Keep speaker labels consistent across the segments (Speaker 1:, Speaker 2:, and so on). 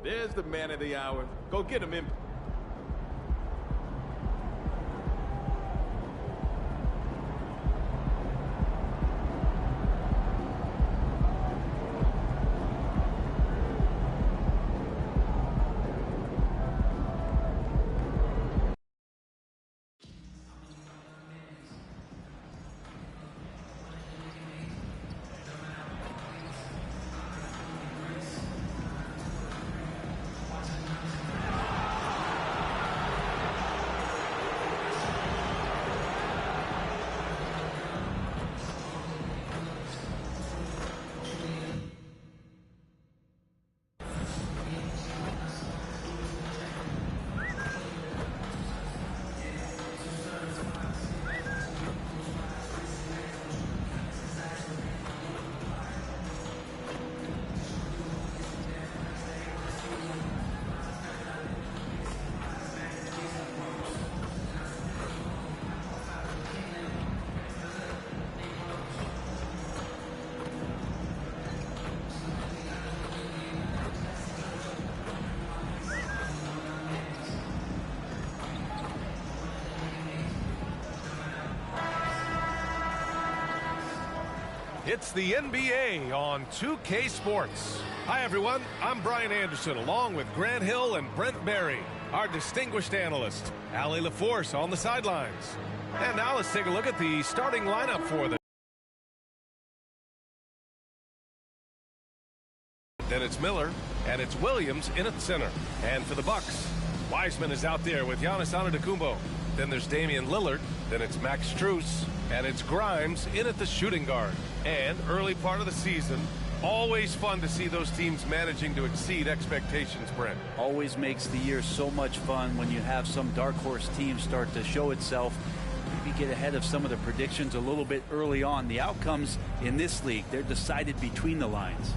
Speaker 1: There's the man of the hour. Go get him in.
Speaker 2: It's the NBA on 2K Sports. Hi, everyone. I'm Brian Anderson, along with Grant Hill and Brent Berry, our distinguished analyst. Allie LaForce on the sidelines. And now let's take a look at the starting lineup for the... Then it's Miller, and it's Williams in at center. And for the Bucks, Wiseman is out there with Giannis Antetokounmpo. Then there's Damian Lillard. Then it's Max Strus. And it's Grimes in at the shooting guard. And early part of the season, always fun to see those teams managing to exceed expectations, Brent.
Speaker 3: Always makes the year so much fun when you have some dark horse team start to show itself. Maybe get ahead of some of the predictions a little bit early on. The outcomes in this league, they're decided between the lines.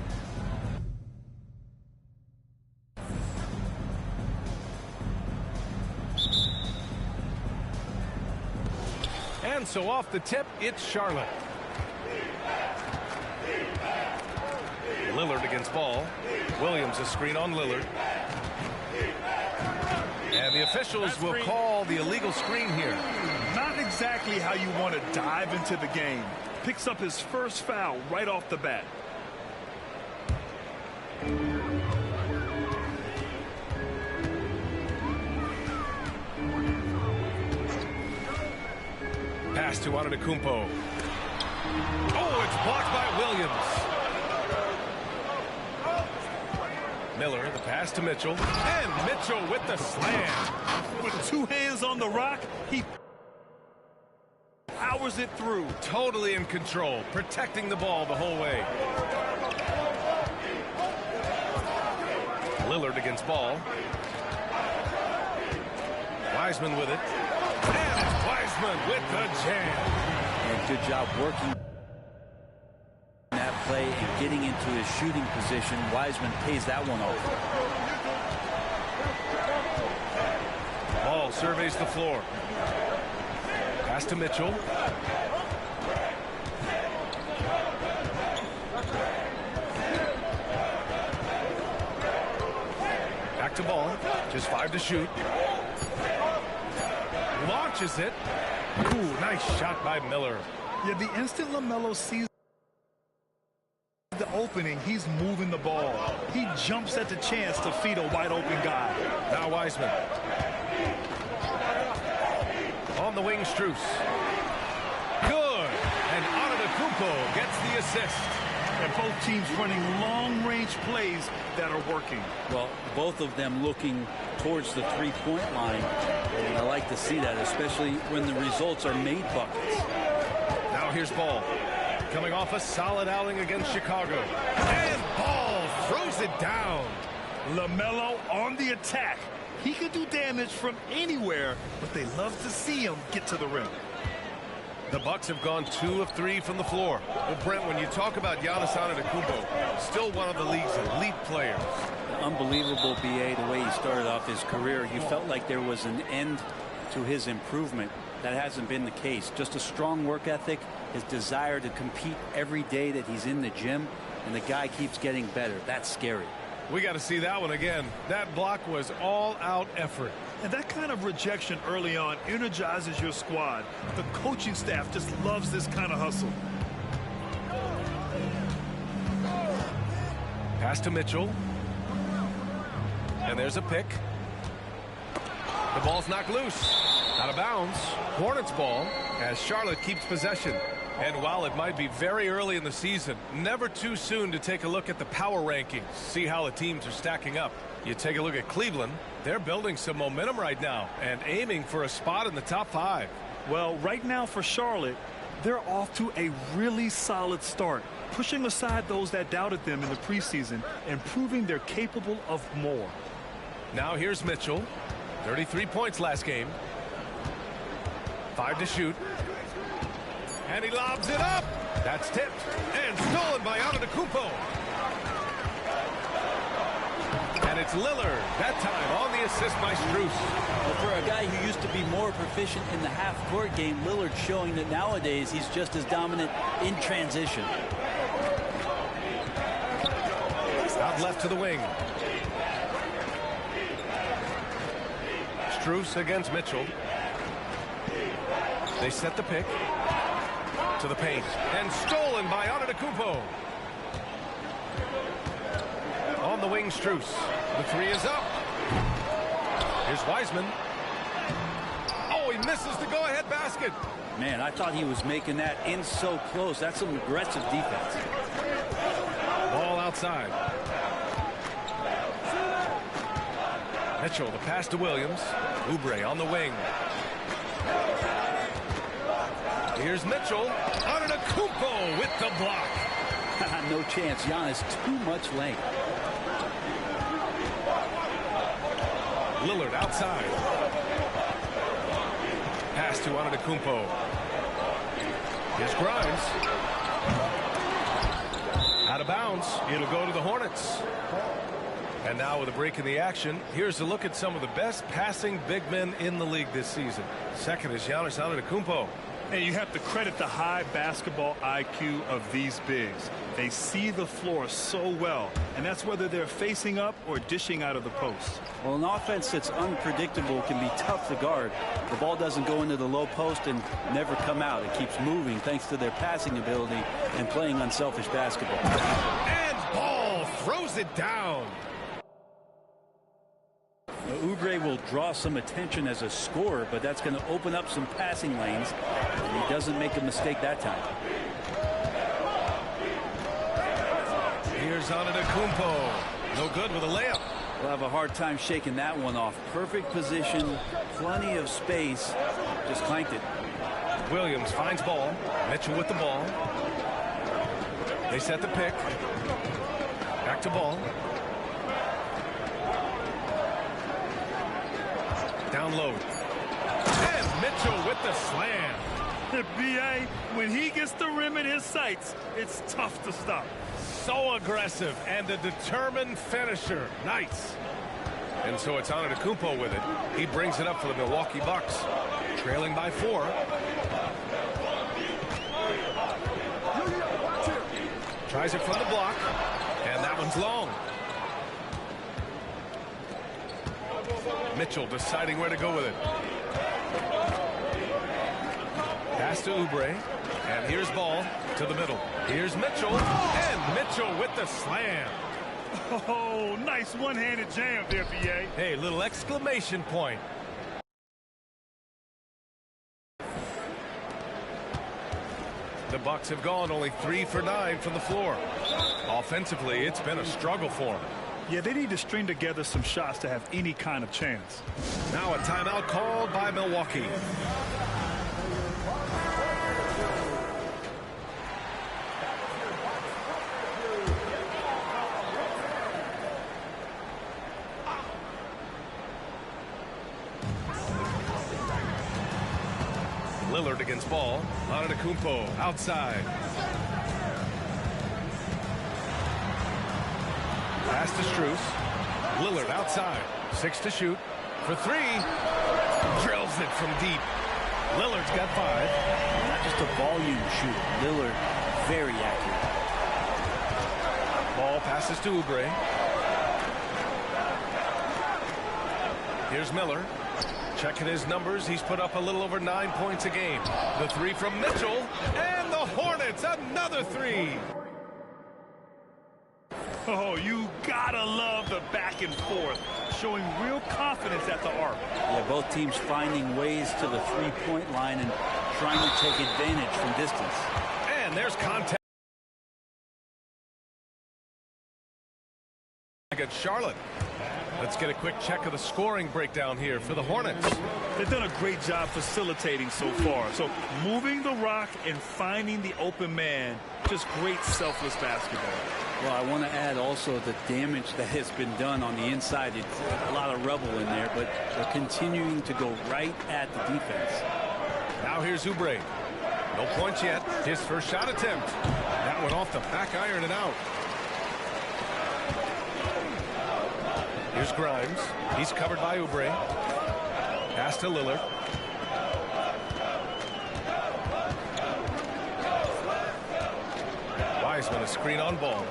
Speaker 2: And so off the tip, it's Charlotte. Lillard against Ball. Williams a screen on Lillard. And the officials will call the illegal screen here.
Speaker 4: Not exactly how you want to dive into the game. Picks up his first foul right off the bat.
Speaker 2: Pass to Antetokounmpo. Oh, it's blocked by Williams. Miller, the pass to Mitchell. And Mitchell with the slam.
Speaker 4: With two hands on the rock, he powers it through.
Speaker 2: Totally in control, protecting the ball the whole way. Lillard against Ball. Wiseman with it. And it's Wiseman with the jam.
Speaker 3: And good job working that play and getting into his shooting position. Wiseman pays that one off.
Speaker 2: Ball surveys the floor. Pass to Mitchell. Back to Ball. Just 5 to shoot. Launches it. Ooh, nice shot by Miller.
Speaker 4: Yeah, the instant LaMelo sees the opening, he's moving the ball. He jumps at the chance to feed a wide open guy.
Speaker 2: Now Wiseman. On the wing, Strus. Good. And Antetokounmpo gets the assist.
Speaker 4: And both teams running long-range plays that are working.
Speaker 3: Well, both of them looking towards the three-point line. And I like to see that, especially when the results are made buckets.
Speaker 2: Now here's Ball. Coming off a solid outing against Chicago. And Ball throws it down.
Speaker 4: LaMelo on the attack. He can do damage from anywhere, but they love to see him get to the rim.
Speaker 2: The Bucks have gone 2 of 3 from the floor. Well, Brent, when you talk about Giannis Antetokounmpo, still one of the league's elite players.
Speaker 3: Unbelievable, BA, the way he started off his career. You felt like there was an end to his improvement. That hasn't been the case. Just a strong work ethic, his desire to compete every day that he's in the gym, and the guy keeps getting better. That's scary.
Speaker 2: We got to see that one again. That block was all-out effort.
Speaker 4: And that kind of rejection early on energizes your squad. The coaching staff just loves this kind of hustle.
Speaker 2: Pass to Mitchell. And there's a pick. The ball's knocked loose. Out of bounds. Hornets ball as Charlotte keeps possession. And while it might be very early in the season, never too soon to take a look at the power rankings, see how the teams are stacking up. You take a look at Cleveland, they're building some momentum right now and aiming for a spot in the top 5.
Speaker 4: Well, right now for Charlotte, they're off to a really solid start, pushing aside those that doubted them in the preseason and proving they're capable of more.
Speaker 2: Now here's Mitchell, 33 points last game, 5 to shoot. And he lobs it up. That's tipped and stolen by Antetokounmpo. And it's Lillard, that time on the assist by Strus.
Speaker 3: Well, for a guy who used to be more proficient in the half-court game, Lillard showing that nowadays he's just as dominant in transition.
Speaker 2: Out left to the wing. Strus against Mitchell. They set the pick. To the paint. And stolen by Antetokounmpo. On the wing, Strus. The 3 is up. Here's Wiseman. Oh, he misses the go-ahead basket.
Speaker 3: Man, I thought he was making that in so close. That's some aggressive defense.
Speaker 2: Ball outside. Mitchell, the pass to Williams. Oubre on the wing. Here's Mitchell. Antetokounmpo with the block.
Speaker 3: No chance. Giannis, too much length.
Speaker 2: Lillard outside. Pass to Antetokounmpo. Here's Grimes. Out of bounds. It'll go to the Hornets. And now with a break in the action, here's a look at some of the best passing big men in the league this season. Second is Giannis Antetokounmpo.
Speaker 4: And you have to credit the high basketball IQ of these bigs. They see the floor so well, and that's whether they're facing up or dishing out of the post.
Speaker 3: Well, an offense that's unpredictable can be tough to guard. The ball doesn't go into the low post and never come out. It keeps moving thanks to their passing ability and playing unselfish basketball.
Speaker 2: And Ball throws it down.
Speaker 3: Oubre will draw some attention as a scorer, but that's going to open up some passing lanes, and he doesn't make a mistake that time.
Speaker 2: Here's Antetokounmpo. No good with a layup.
Speaker 3: We'll have a hard time shaking that one off. Perfect position, plenty of space, just clanked it.
Speaker 2: Williams finds Ball. Mitchell with the ball. They set the pick. Back to Ball. Down low. And Mitchell with the slam.
Speaker 4: The BA, when he gets the rim in his sights, it's tough to stop.
Speaker 2: So aggressive and a determined finisher. Nice. And so it's Antetokounmpo with it. He brings it up for the Milwaukee Bucks. Trailing by 4. Tries it from the block. And that one's long. Mitchell deciding where to go with it. Pass to Oubre. And here's Ball to the middle. Here's Mitchell. And Mitchell with the slam.
Speaker 4: Oh, nice one-handed jam there, BA.
Speaker 2: Hey, little exclamation point. The Bucks have gone only 3 for 9 from the floor. Offensively, it's been a struggle for them.
Speaker 4: Yeah, they need to string together some shots to have any kind of chance.
Speaker 2: Now a timeout called by Milwaukee. Lillard against ball. Antetokounmpo outside. Pass to Strus. Lillard outside. 6 to shoot. For 3. Drills it from deep. Lillard's got 5.
Speaker 3: Not just a volume shooter. Lillard, very accurate.
Speaker 2: Ball passes to Oubre. Here's Miller. Checking his numbers. He's put up a little over 9 points a game. The 3 from Mitchell. And the Hornets, another 3.
Speaker 4: Oh, you gotta love the back and forth, showing real confidence at the arc.
Speaker 3: Yeah, both teams finding ways to the three-point line and trying to take advantage from distance.
Speaker 2: And there's contact against Charlotte. Let's get a quick check of the scoring breakdown here for the Hornets.
Speaker 4: They've done a great job facilitating so far. So moving the rock and finding the open man, just great selfless basketball.
Speaker 3: Well, I want to add also the damage that has been done on the inside. It's a lot of rubble in there, but they're continuing to go right at the defense.
Speaker 2: Now here's Oubre. No points yet. His first shot attempt. That went off the back iron and out. Here's Grimes. He's covered by Oubre. Pass to Lillard. Wiseman, a screen on ball.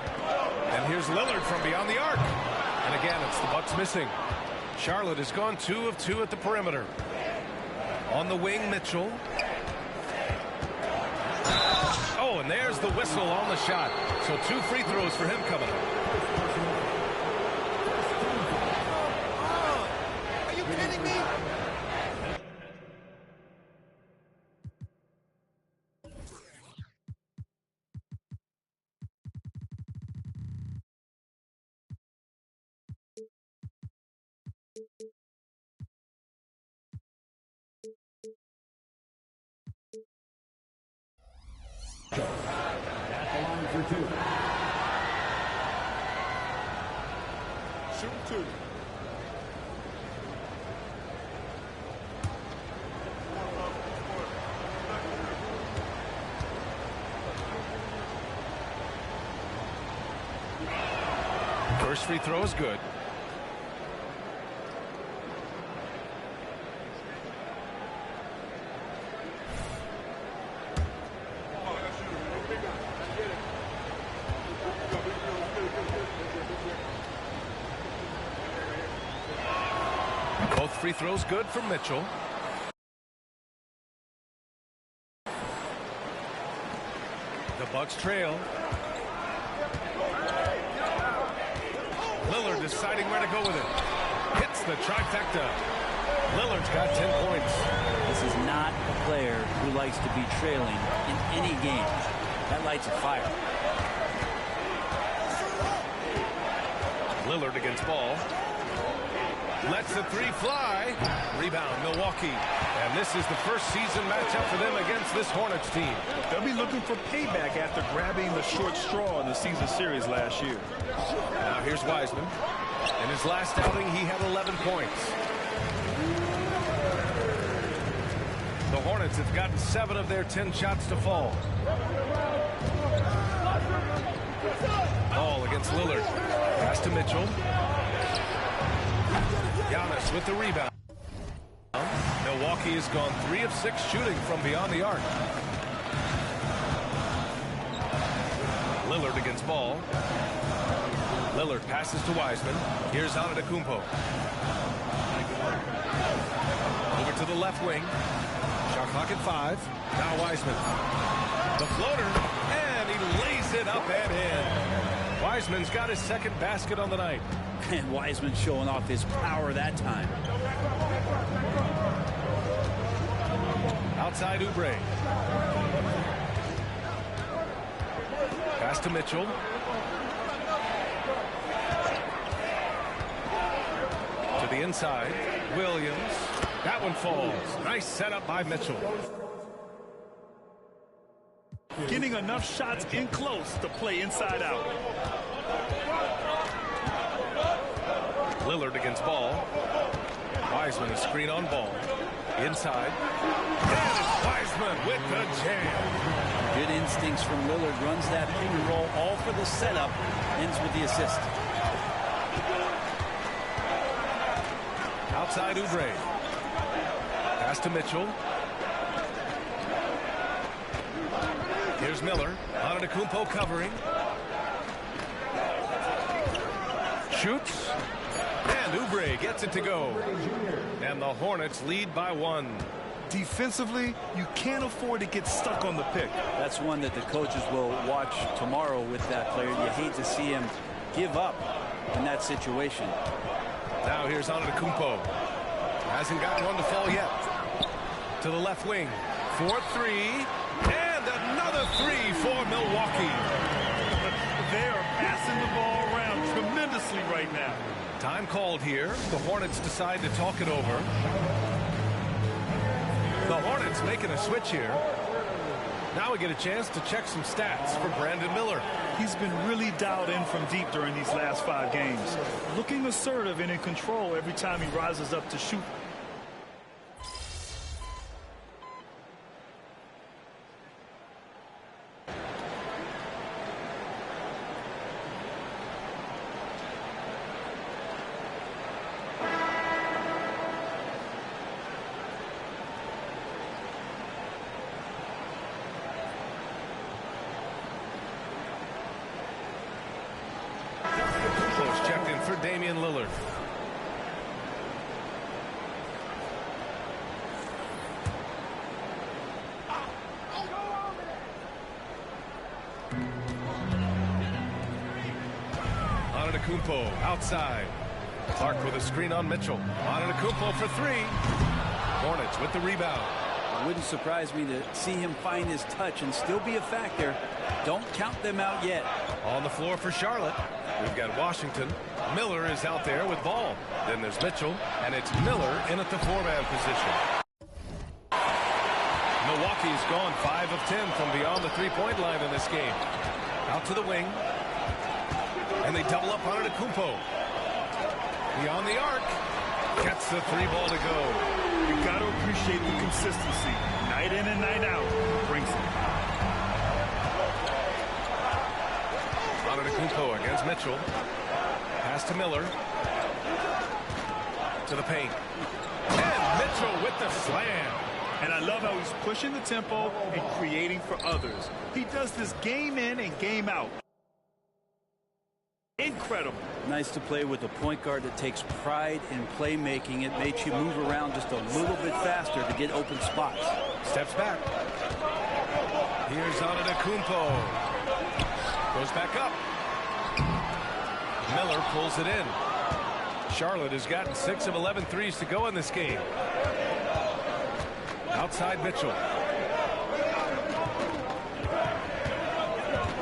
Speaker 2: And here's Lillard from beyond the arc. And again, it's the Bucks missing. Charlotte has gone 2 of 2 at the perimeter. On the wing, Mitchell. Oh, and there's the whistle on the shot. So 2 free throws for him coming up.
Speaker 1: Are you kidding me?
Speaker 5: At the line for 2.
Speaker 1: Shoot 2.
Speaker 2: First free throw is good. Both free throws good for Mitchell. The Bucks trail. Lillard deciding where to go with it. Hits the trifecta. Lillard's got 10 points.
Speaker 3: This is not a player who likes to be trailing in any game. That lights a fire.
Speaker 2: Lillard against ball. Lets the 3 fly. Rebound, Milwaukee. And this is the first season matchup for them against this Hornets team.
Speaker 4: They'll be looking for payback after grabbing the short straw in the season series last year.
Speaker 2: Now here's Wiseman. In his last outing, he had 11 points. The Hornets have gotten 7 of their 10 shots to fall. Ball against Lillard. Pass to Mitchell. Giannis with the rebound. Milwaukee has gone 3 of 6 shooting from beyond the arc. Lillard against ball. Lillard passes to Wiseman. Here's Antetokounmpo. Over to the left wing. Shot clock at 5. Now Wiseman. The floater. And he lays it up and in. Wiseman's got his second basket on the night.
Speaker 3: And Wiseman showing off his power that time.
Speaker 2: Outside Oubre. Pass to Mitchell. To the inside. Williams. That one falls. Nice setup by Mitchell.
Speaker 4: Getting enough shots in close to play inside out.
Speaker 2: Lillard against ball. Wiseman a screen on ball. Inside. And it's Wiseman with the jam.
Speaker 3: Good instincts from Lillard. Runs that pick and roll all for the setup. Ends with the assist.
Speaker 2: Outside Oubre. Pass to Mitchell. Here's Miller. Antetokounmpo covering. Shoots. And Oubre gets it to go. And the Hornets lead by 1.
Speaker 4: Defensively, you can't afford to get stuck on the pick.
Speaker 3: That's one that the coaches will watch tomorrow with that player. You hate to see him give up in that situation.
Speaker 2: Now here's Antetokounmpo. Hasn't gotten one to fall yet. To the left wing. 4-3. And another 3 for Milwaukee.
Speaker 4: They are passing the ball around tremendously right now.
Speaker 2: Time called here. The Hornets decide to talk it over. The Hornets making a switch here. Now we get a chance to check some stats for Brandon Miller.
Speaker 4: He's been really dialed in from deep during these last 5 games. Looking assertive and in control every time he rises up to shoot.
Speaker 2: Lillard. Antetokounmpo outside. Clark with a screen on Mitchell. Antetokounmpo for 3. Hornets with the rebound.
Speaker 3: It wouldn't surprise me to see him find his touch and still be a factor. Don't count them out yet.
Speaker 2: On the floor for Charlotte. We've got Washington. Miller is out there with ball. Then there's Mitchell, and it's Miller in at the 4-man position. Milwaukee's gone 5 of 10 from beyond the 3-point line in this game. Out to the wing. And they double up on Antetokounmpo. Beyond the arc. Gets the 3 ball to go.
Speaker 4: You got to appreciate the consistency. Night in and night out. Brings it.
Speaker 2: Antetokounmpo against Mitchell. Pass to Miller. To the paint. And Mitchell with the slam.
Speaker 4: And I love how he's pushing the tempo and creating for others. He does this game in and game out. Incredible.
Speaker 3: Nice to play with a point guard that takes pride in playmaking. It makes you move around just a little bit faster to get open spots.
Speaker 2: Steps back. Here's Antetokounmpo. Goes back up. Miller pulls it in. Charlotte has gotten 6 of 11 threes to go in this game. Outside Mitchell.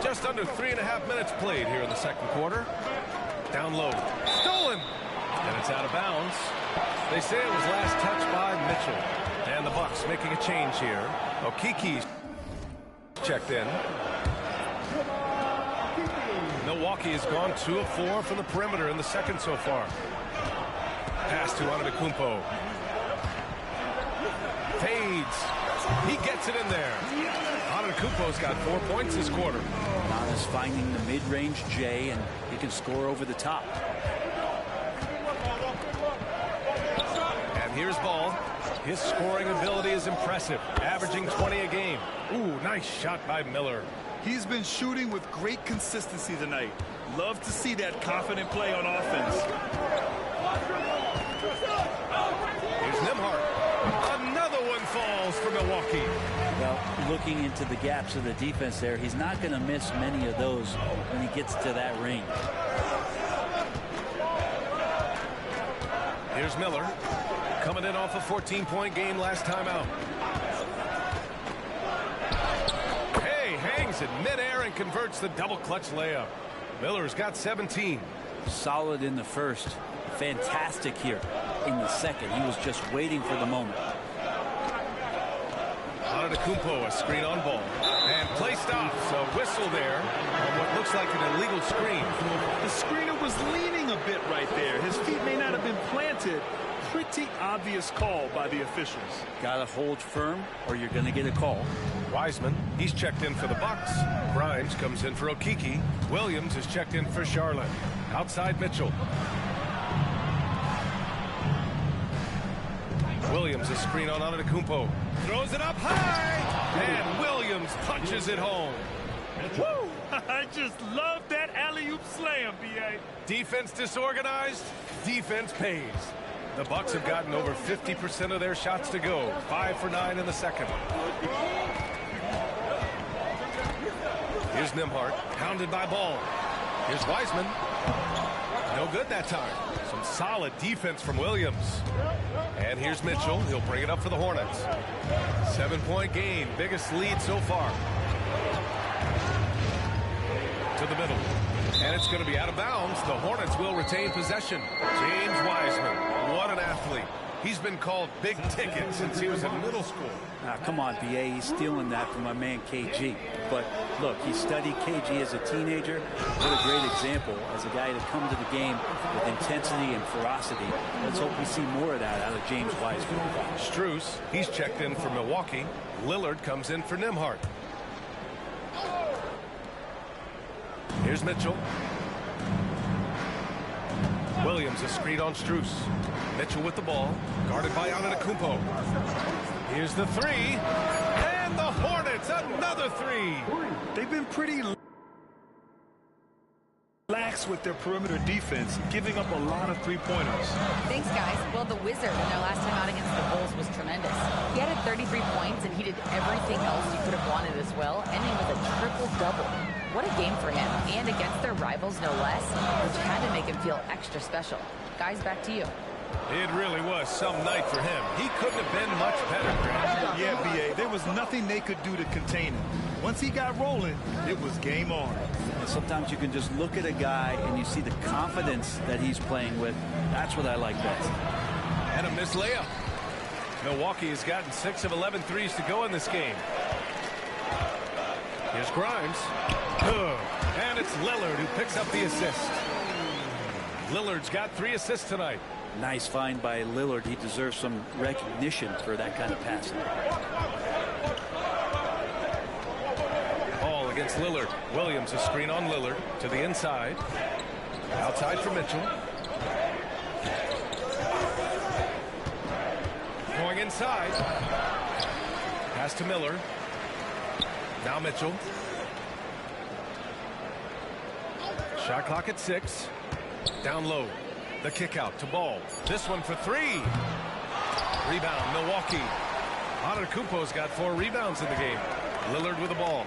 Speaker 2: Just under 3.5 minutes played here in the second quarter. Down low. Stolen. And it's out of bounds. They say it was last touched by Mitchell. And the Bucks making a change here. Okiki's checked in. Milwaukee has gone 2 of 4 from the perimeter in the second so far. Pass to Antetokounmpo. Fades. He gets it in there. Antetokounmpo's got 4 points this quarter.
Speaker 3: Giannis finding the mid-range J, and he can score over the top.
Speaker 2: And here's Ball. His scoring ability is impressive, averaging 20 a game. Ooh, nice shot by Miller.
Speaker 4: He's been shooting with great consistency tonight. Love to see that confident play on offense.
Speaker 2: Here's Nembhard. Another one falls for Milwaukee.
Speaker 3: Well, looking into the gaps of the defense there, he's not going to miss many of those when he gets to that range.
Speaker 2: Here's Miller. Coming in off a 14-point game last time out. Hangs in midair and converts the double clutch layup. Miller's got 17.
Speaker 3: Solid in the first. Fantastic here in the second. He was just waiting for the moment.
Speaker 2: Antetokounmpo, a screen on ball. And play stops. A whistle there on what looks like an illegal screen.
Speaker 4: The screener was leaning a bit right there. His feet may not have been planted pretty pretty obvious call by the officials.
Speaker 3: Got to hold firm or you're going to get a call.
Speaker 2: Wiseman, he's checked in for the Bucks. Grimes comes in for Okeke. Williams is checked in for Charlotte. Outside Mitchell. Williams is screen on Antetokounmpo. Throws it up high. And Williams punches it home.
Speaker 4: Woo! I just love that alley-oop slam, B.A.
Speaker 2: Defense disorganized. Defense pays. The Bucks have gotten over 50% of their shots to go. 5 for 9 in the second. Here's Nembhard, pounded by Ball. Here's Wiseman. No good that time. Some solid defense from Williams. And here's Mitchell. He'll bring it up for the Hornets. 7-point gain. Biggest lead so far. To the middle. And it's going to be out of bounds. The Hornets will retain possession. James Wiseman. What an athlete. He's been called big ticket since he was in middle school.
Speaker 3: Come on, B.A. He's stealing that from my man KG. But look, he studied KG as a teenager. What a great example as a guy to come to the game with intensity and ferocity. Let's hope we see more of that out of James Wiseman.
Speaker 2: Strus, he's checked in for Milwaukee. Lillard comes in for Nembhard. Here's Mitchell. Williams is screened on Strus. Mitchell with the ball, guarded by Antetokounmpo. Here's the three, and the Hornets another three.
Speaker 4: They've been pretty lax with their perimeter defense, giving up a lot of three-pointers.
Speaker 5: Thanks, guys. Well, the Wizard in their last time out against the Bulls was tremendous. He had 33 points, and he did everything else you could have wanted as well, ending with a triple-double. What a game for him, and against their rivals, no less, which had to make him feel extra special. Guys, back to you.
Speaker 2: It really was some night for him. He couldn't have been much better, Grant.
Speaker 4: Yeah, B.A., there was nothing they could do to contain him. Once he got rolling, it was game on.
Speaker 3: And sometimes you can just look at a guy and you see the confidence that he's playing with. That's what I like best.
Speaker 2: And a missed layup. Milwaukee has gotten 6 of 11 threes to go in this game. Here's Grimes. And it's Lillard who picks up the assist. Lillard's got 3 assists tonight.
Speaker 3: Nice find by Lillard. He deserves some recognition for that kind of passing.
Speaker 2: Ball against Lillard. Williams a screen on Lillard to the inside. Outside for Mitchell. Going inside. Pass to Miller. Now Mitchell. Shot clock at 6. Down low. The kick out to Ball. This one for 3. Rebound, Milwaukee. Antetokounmpo's got 4 rebounds in the game. Lillard with the ball.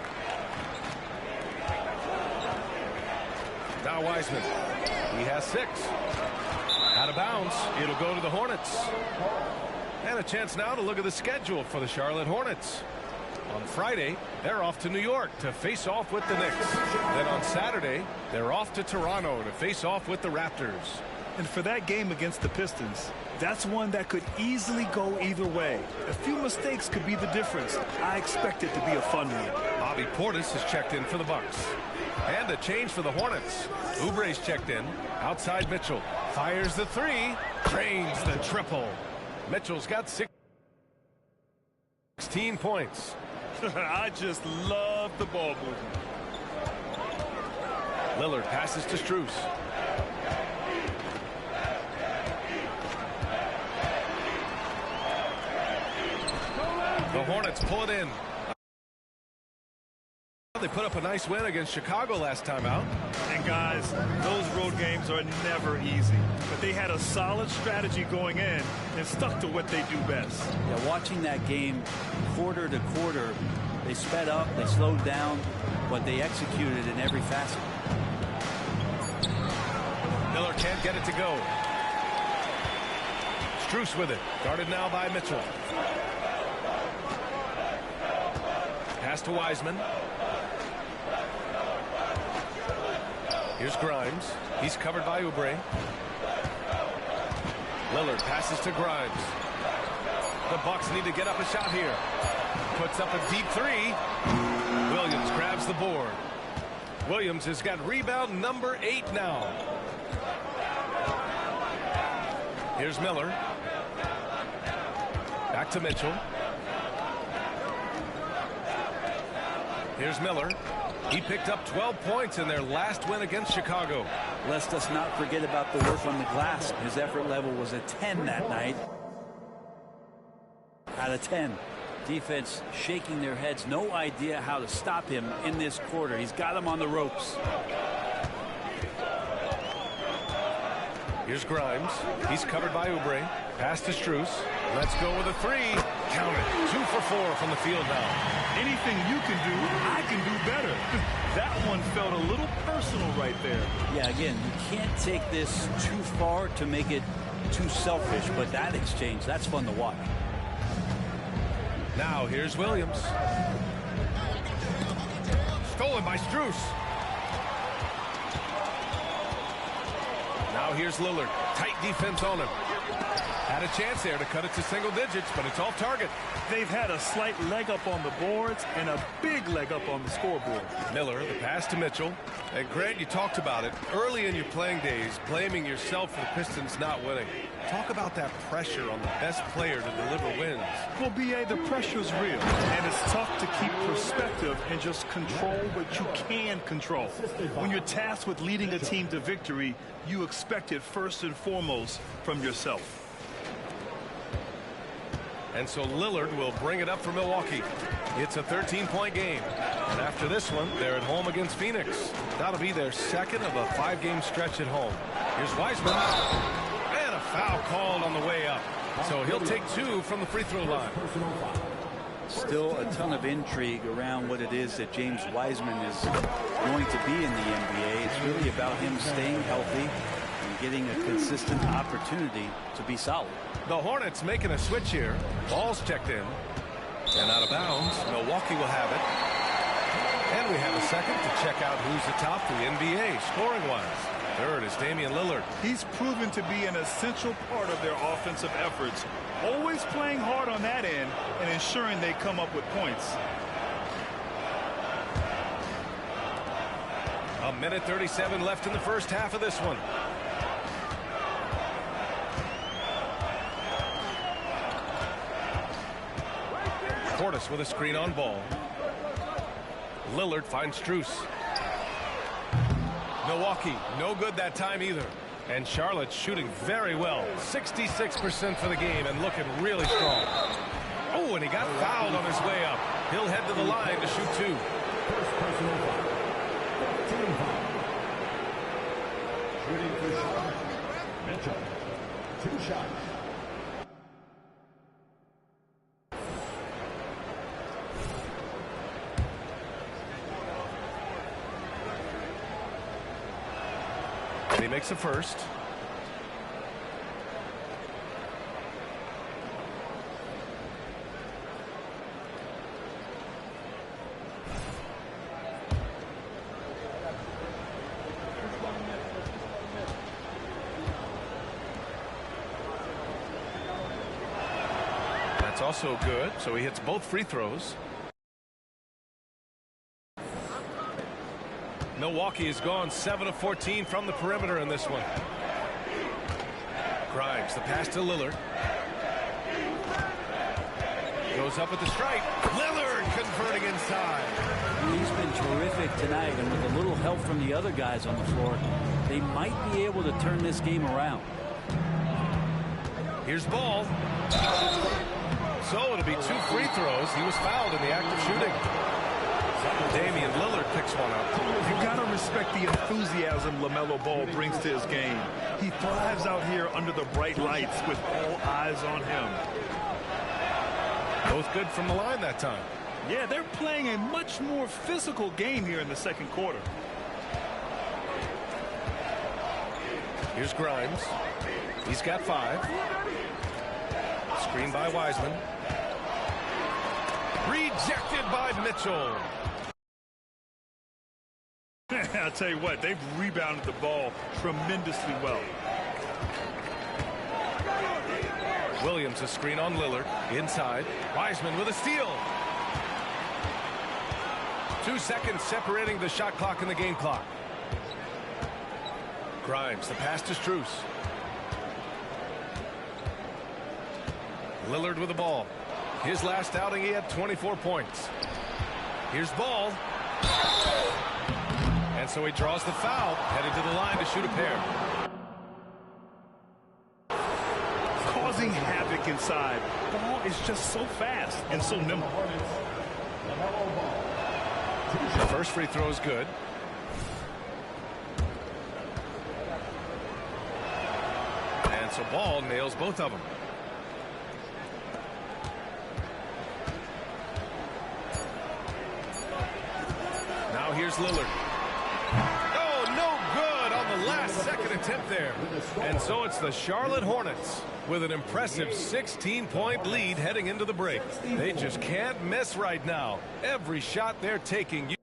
Speaker 2: Now Wiseman. He has 6. Out of bounds. It'll go to the Hornets. And a chance now to look at the schedule for the Charlotte Hornets. On Friday, they're off to New York to face off with the Knicks. Then on Saturday, they're off to Toronto to face off with the Raptors.
Speaker 4: And for that game against the Pistons, that's one that could easily go either way. A few mistakes could be the difference. I expect it to be a fun one.
Speaker 2: Bobby Portis has checked in for the Bucks. And a change for the Hornets. Oubre's checked in. Outside Mitchell. Fires the 3. Drains the triple. Mitchell's got 16 points.
Speaker 4: I just love the ball movement.
Speaker 2: Lillard passes to Strus. The Hornets pull it in. They put up a nice win against Chicago last time out.
Speaker 4: And guys, those road games are never easy. But they had a solid strategy going in and stuck to what they do best.
Speaker 3: Yeah, watching that game quarter to quarter, they sped up, they slowed down, but they executed in every facet.
Speaker 2: Miller can't get it to go. Strus with it. Guarded now by Mitchell. Pass to Wiseman. Here's Grimes. He's covered by Oubre. Lillard passes to Grimes. The Bucks need to get up a shot here. Puts up a deep 3. Williams grabs the board. Williams has got rebound number 8 now. Here's Miller. Back to Mitchell. Here's Miller. He picked up 12 points in their last win against Chicago.
Speaker 3: Let us not forget about the work on the glass. His effort level was a 10 that night. Out of 10. Defense shaking their heads. No idea how to stop him in this quarter. He's got him on the ropes.
Speaker 2: Here's Grimes. He's covered by Oubre. Pass to Strus. Let's go with a three. Count it. 2 for 4 from the field now.
Speaker 4: Anything you can do, I can do better. That one felt a little personal right there.
Speaker 3: Yeah, again, you can't take this too far to make it too selfish, but that exchange, that's fun to watch.
Speaker 2: Now here's Williams. Stolen by Strus. Now here's Lillard. Tight defense on him. Had a chance there to cut it to single digits, but it's off target.
Speaker 4: They've had a slight leg up on the boards and a big leg up on the scoreboard.
Speaker 2: Miller, the pass to Mitchell. And Grant, you talked about it early in your playing days, blaming yourself for the Pistons not winning. Talk about that pressure on the best player to deliver wins.
Speaker 4: Well, B.A., the pressure's real, and it's tough to keep perspective and just control what you can control. When you're tasked with leading a team to victory, you expect it first and foremost from yourself.
Speaker 2: And so Lillard will bring it up for Milwaukee. It's a 13-point game. And after this one, they're at home against Phoenix. That'll be their second of a 5-game stretch at home. Here's Wiseman. And a foul called on the way up. So he'll take 2 from the free throw line.
Speaker 3: Still a ton of intrigue around what it is that James Wiseman is going to be in the NBA. It's really about him staying healthy and getting a consistent opportunity to be solid.
Speaker 2: The Hornets making a switch here. Ball's checked in. And out of bounds. Milwaukee will have it. And we have a second to check out who's atop the NBA scoring-wise. Third is Damian Lillard.
Speaker 4: He's proven to be an essential part of their offensive efforts. Always playing hard on that end and ensuring they come up with points.
Speaker 2: A minute 37 left in the first half of this one. Portis with a screen on ball. Lillard finds Strus. Milwaukee, no good that time either. And Charlotte shooting very well. 66% for the game and looking really strong. Oh, and he got fouled on his way up. He'll head to the line to shoot 2.
Speaker 6: Shooting for Charlotte. Mitchell. 2 shots.
Speaker 2: And he makes the first. That's also good. So he hits both free throws. Milwaukee has gone 7 of 14 from the perimeter in this one. Grimes, the pass to Lillard. Goes up at the stripe. Lillard converting inside.
Speaker 3: He's been terrific tonight, and with a little help from the other guys on the floor, they might be able to turn this game around.
Speaker 2: Here's Ball. So it'll be 2 free throws. He was fouled in the act of shooting. Damian Lillard picks one up.
Speaker 4: You gotta respect the enthusiasm LaMelo Ball brings to his game. He thrives out here under the bright lights with all eyes on him.
Speaker 2: Both good from the line that time.
Speaker 4: Yeah, they're playing a much more physical game here in the second quarter.
Speaker 2: Here's Grimes. He's got 5. Screen by Wiseman. Rejected by Mitchell.
Speaker 4: I'll tell you what, they've rebounded the ball tremendously well.
Speaker 2: Williams a screen on Lillard. Inside. Wiseman with a steal. 2 seconds separating the shot clock and the game clock. Grimes, the pass to Strus. Lillard with the ball. His last outing, he had 24 points. Here's Ball. And so he draws the foul, headed to the line to shoot a pair.
Speaker 4: Causing havoc inside. Ball is just so fast and so nimble.
Speaker 2: The first free throw is good. And so Ball nails both of them. Now here's Lillard. Oh, no good on the last second attempt there. And so it's the Charlotte Hornets with an impressive 16-point lead heading into the break. They just can't miss right now. Every shot they're taking.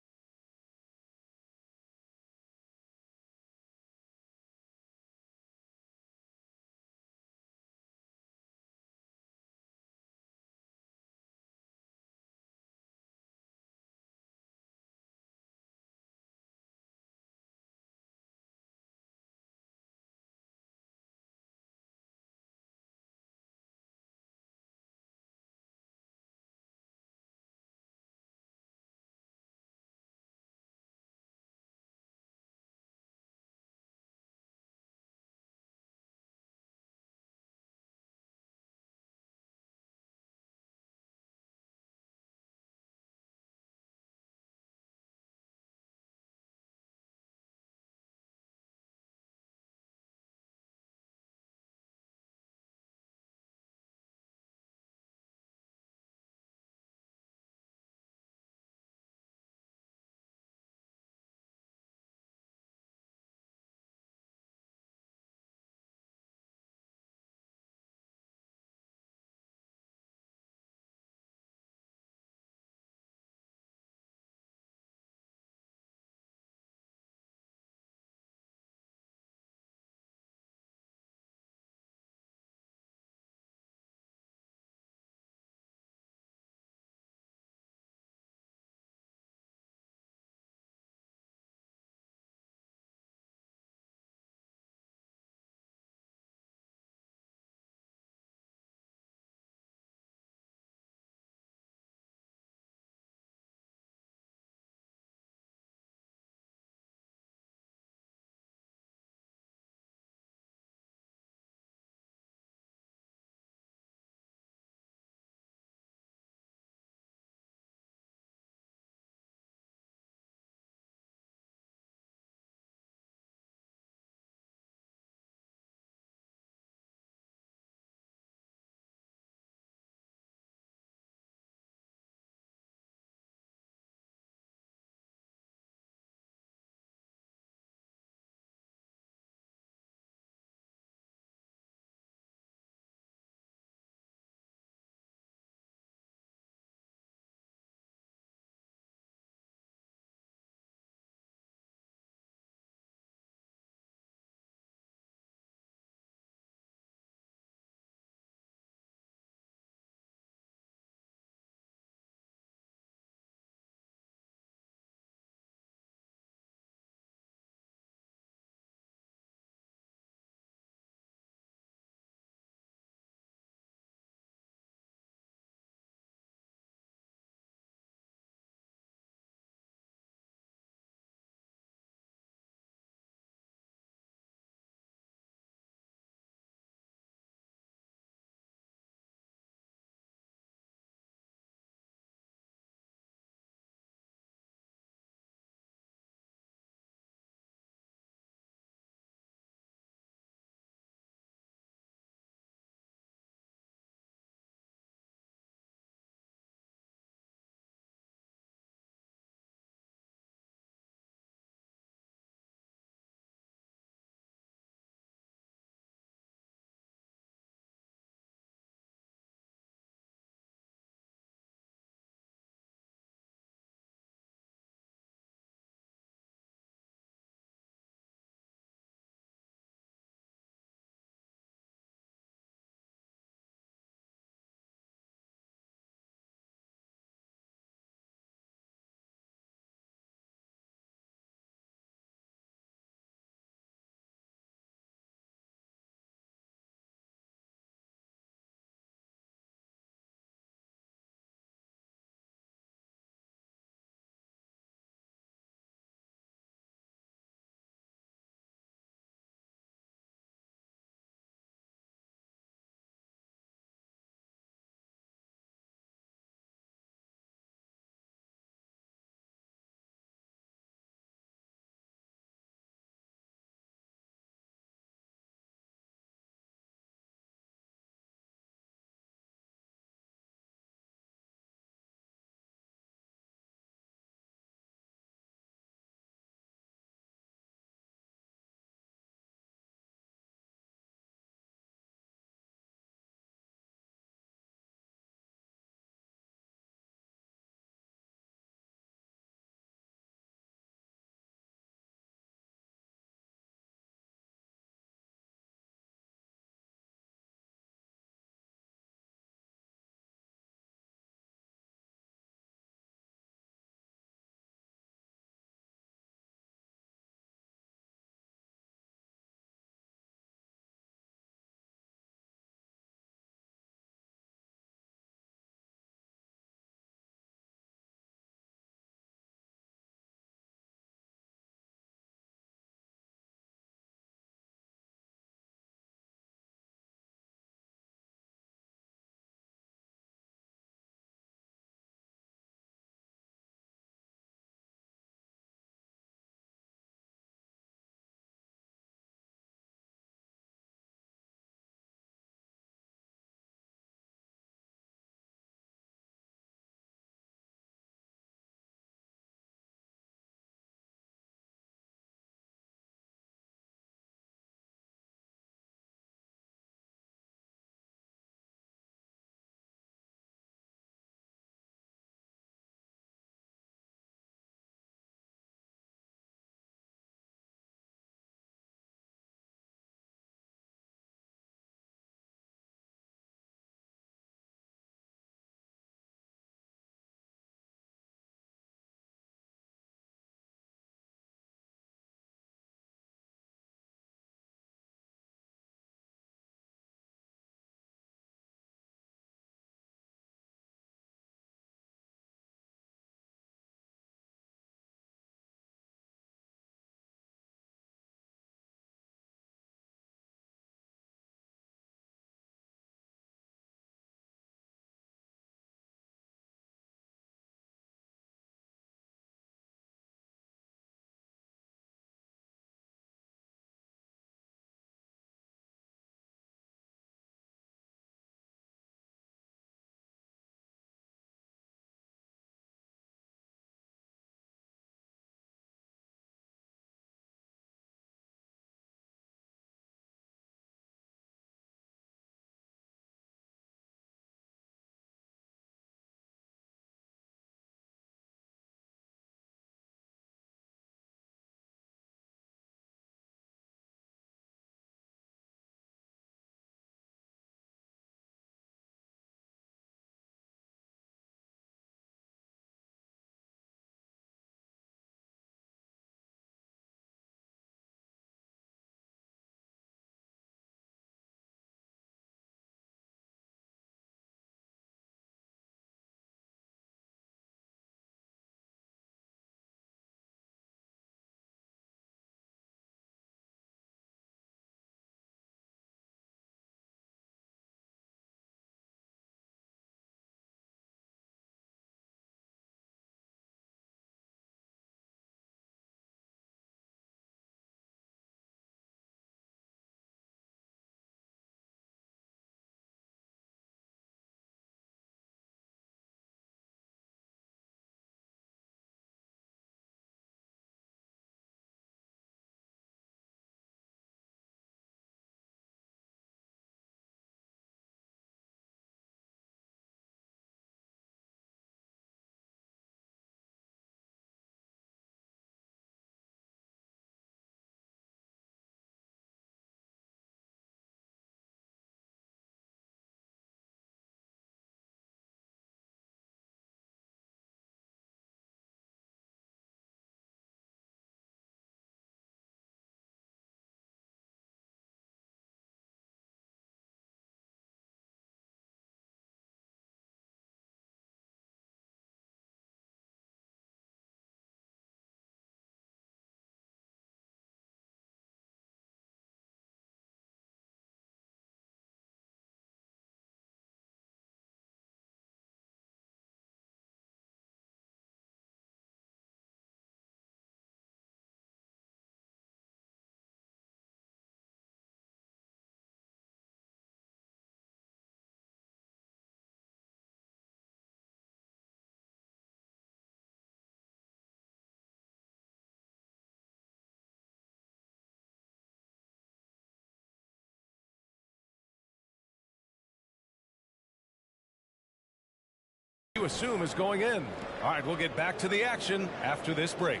Speaker 2: to assume is going in. All right, we'll get back to the action after this break.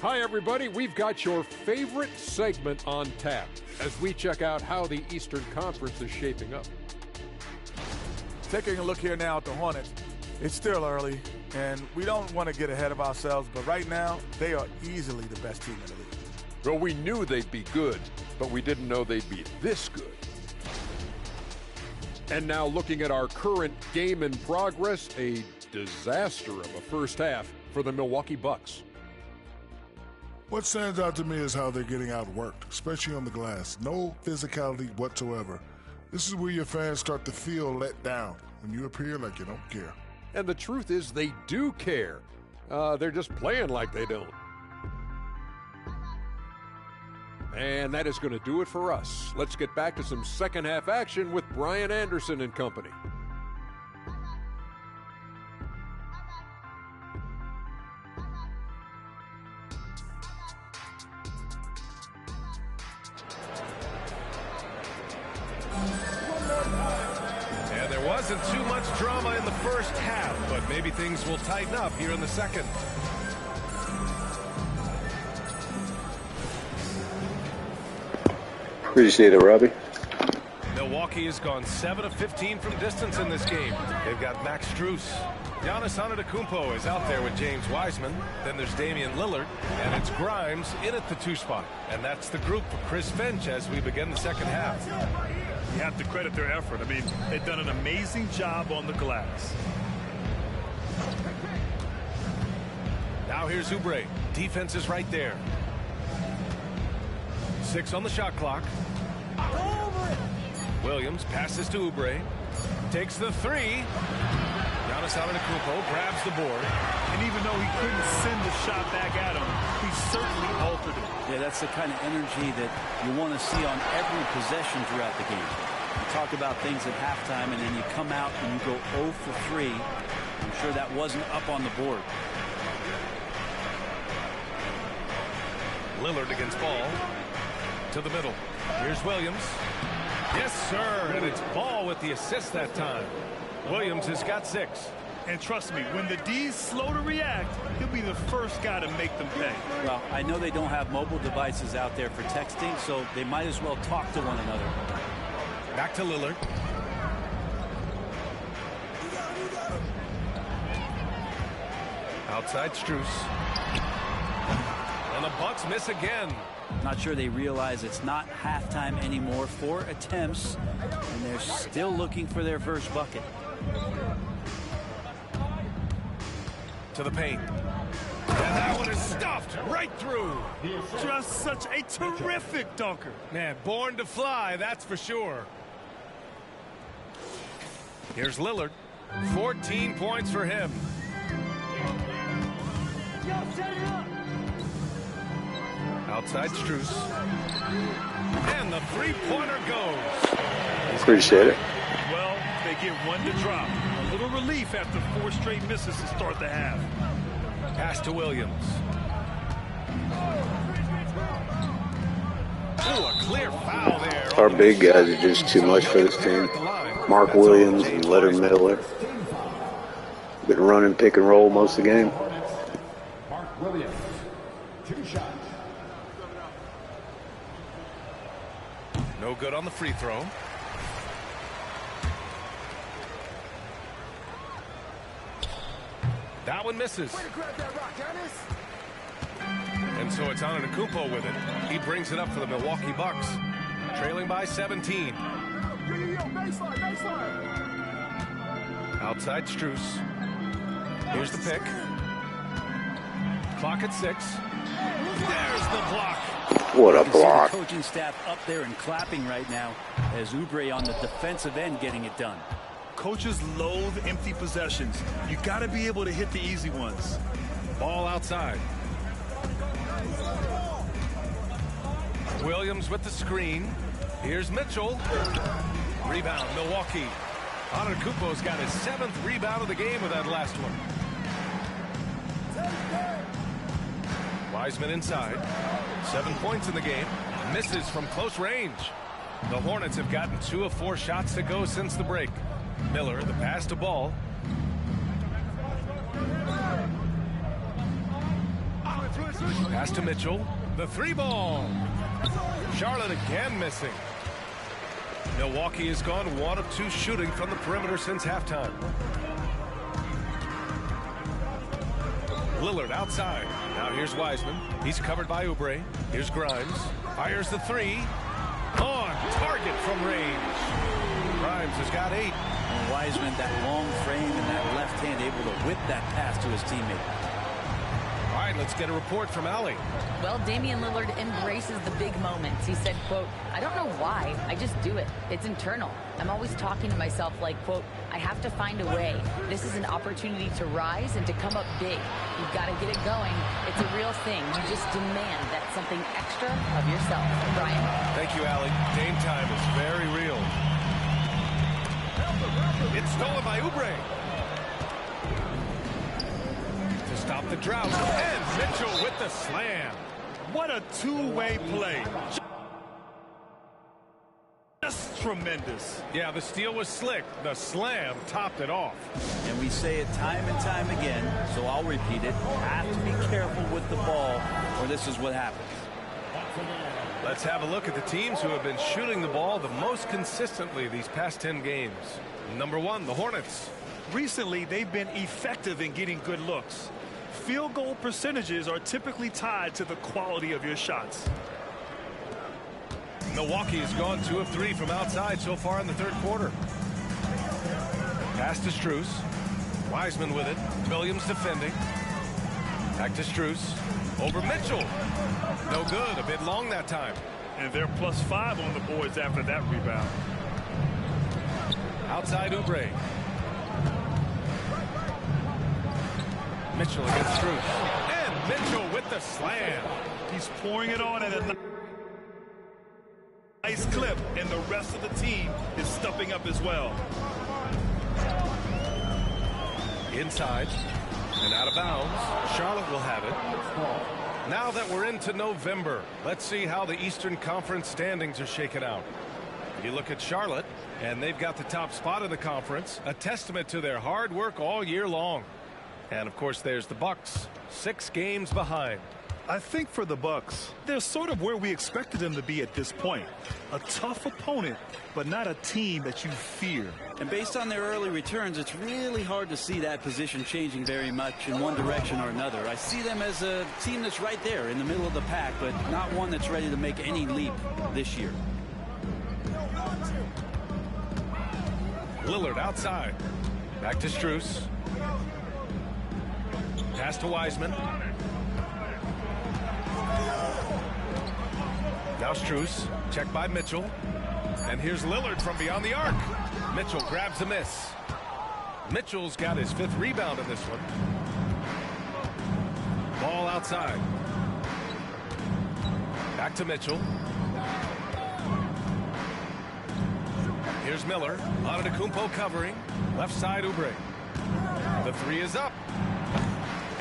Speaker 7: Hi, everybody. We've got your favorite segment on tap as we check out how the Eastern Conference is shaping up.
Speaker 8: Taking a look here now at the Hornets, it's still early, and we don't want to get ahead of ourselves, but right now, they are easily the best team in the league.
Speaker 7: Well, we knew they'd be good, but we didn't know they'd be this good. And now looking at our current game in progress, a disaster of a first half for the Milwaukee Bucks.
Speaker 9: What stands out to me is how they're getting outworked, especially on the glass. No physicality whatsoever. This is where your fans start to feel let down when you appear like you don't care.
Speaker 7: And the truth is they do care. They're just playing like they don't. And that is going to do it for us. Let's get back to some second half action with Brian Anderson and company.
Speaker 2: Wasn't too much drama in the first half, but maybe things will tighten up here in the second.
Speaker 10: Appreciate it, Robbie.
Speaker 2: Milwaukee has gone 7 of 15 from distance in this game. They've got Max Strus. Giannis Antetokounmpo is out there with James Wiseman. Then there's Damian Lillard, and it's Grimes in at the 2 spot. And that's the group for Chris Finch as we begin the second half.
Speaker 4: You have to credit their effort. I mean, they've done an amazing job on the glass.
Speaker 2: Now here's Oubre. Defense is right there. 6 on the shot clock. Williams passes to Oubre. Takes the 3. Giannis Antetokounmpo grabs the board.
Speaker 4: And even though he couldn't send the shot back at him, he certainly altered it.
Speaker 3: Yeah, that's the kind of energy that you want to see on every possession throughout the game. You talk about things at halftime, and then you come out and you go 0 for 3. I'm sure that wasn't up on the board.
Speaker 2: Lillard against Ball. To the middle. Here's Williams. Yes, sir. And it's Ball with the assist that time. Williams has got 6.
Speaker 4: And trust me, when the D's slow to react, he'll be the first guy to make them pay.
Speaker 3: Well, I know they don't have mobile devices out there for texting, so they might as well talk to one another.
Speaker 2: Back to Lillard. Outside Strus. And the Bucks miss again.
Speaker 3: Not sure they realize it's not halftime anymore. 4 attempts, and they're still looking for their first bucket.
Speaker 2: To the paint. And that one is stuffed right through.
Speaker 4: Just such a terrific dunker.
Speaker 2: Man, born to fly, that's for sure. Here's Lillard. 14 points for him. Outside Strus. And the 3-pointer goes.
Speaker 10: Appreciate it.
Speaker 4: Well, they get 1 to drop. A little relief after 4 straight misses to start the half.
Speaker 2: Pass to Williams. Ooh, a clear foul there.
Speaker 10: Our big guys are just too much for this team. Mark Williams and Leonard Miller. Been running pick and roll most of the game.
Speaker 6: Mark Williams, 2 shots.
Speaker 2: No good on the free throw. That one misses. And so it's Antetokounmpo with it. He brings it up for the Milwaukee Bucks, trailing by 17. Outside Strus. Here's the pick. Clock at 6. There's the block.
Speaker 10: What a block.
Speaker 3: The coaching staff up there and clapping right now as Oubre on the defensive end getting it done.
Speaker 4: Coaches loathe empty possessions. You got to be able to hit the easy ones.
Speaker 2: Ball outside. Williams with the screen. Here's Mitchell. Rebound, Milwaukee. Antetokounmpo's got his 7th rebound of the game with that last one. Wiseman inside. 7 points in the game. Misses from close range. The Hornets have gotten 2 of 4 shots to go since the break. Miller, the pass to Ball. Pass to Mitchell. The 3-ball. Charlotte again missing. Milwaukee has gone 1 of 2 shooting from the perimeter since halftime. Lillard outside. Now here's Wiseman. He's covered by Oubre. Here's Grimes. Fires the 3. On target from range. Grimes has got 8.
Speaker 3: And Wiseman, that long frame and that left hand, able to whip that pass to his teammate.
Speaker 2: All right, let's get a report from Allie.
Speaker 5: Well, Damian Lillard embraces the big moments. He said, quote, "I don't know why, I just do it. It's internal. I'm always talking to myself like, quote, I have to find a way. This is an opportunity to rise and to come up big. You've got to get it going. It's a real thing. You just demand that something extra of yourself." Brian?
Speaker 2: Thank you, Allie. Game time is very real. It's stolen by Oubre. To stop the drought. And Mitchell with the slam.
Speaker 4: What a two-way play. Just tremendous.
Speaker 2: Yeah, the steal was slick. The slam topped it off.
Speaker 3: And we say it time and time again, so I'll repeat it. Have to be careful with the ball, or this is what happens.
Speaker 2: Let's have a look at the teams who have been shooting the ball the most consistently these past 10 games. Number 1, the Hornets.
Speaker 4: Recently, they've been effective in getting good looks. Field goal percentages are typically tied to the quality of your shots.
Speaker 2: Milwaukee has gone 2 of 3 from outside so far in the 3rd quarter. Pass to Strus. Wiseman with it. Williams defending. Back to Strus. Over Mitchell. No good. A bit long that time.
Speaker 4: And they're +5 on the boards after that rebound.
Speaker 2: Outside Oubre. Mitchell against Strus. And Mitchell with the slam.
Speaker 4: He's pouring it on at a nice clip, and the rest of the team is stepping up as well.
Speaker 2: Inside and out of bounds. Charlotte will have it. Now that we're into November, let's see how the Eastern Conference standings are shaken out. You look at Charlotte, and they've got the top spot in the conference, a testament to their hard work all year long. And of course, there's the Bucks, 6 games behind.
Speaker 4: I think for the Bucks, they're sort of where we expected them to be at this point. A tough opponent, but not a team that you fear.
Speaker 3: And based on their early returns, it's really hard to see that position changing very much in one direction or another. I see them as a team that's right there in the middle of the pack, but not one that's ready to make any leap this year.
Speaker 2: Lillard outside. Back to Strus. Pass to Wiseman. Now Strus. Checked by Mitchell. And here's Lillard from beyond the arc. Mitchell grabs a miss. Mitchell's got his 5th rebound in this one. Ball outside. Back to Mitchell. Here's Miller. Antetokounmpo covering. Left side Oubre. The 3 is up.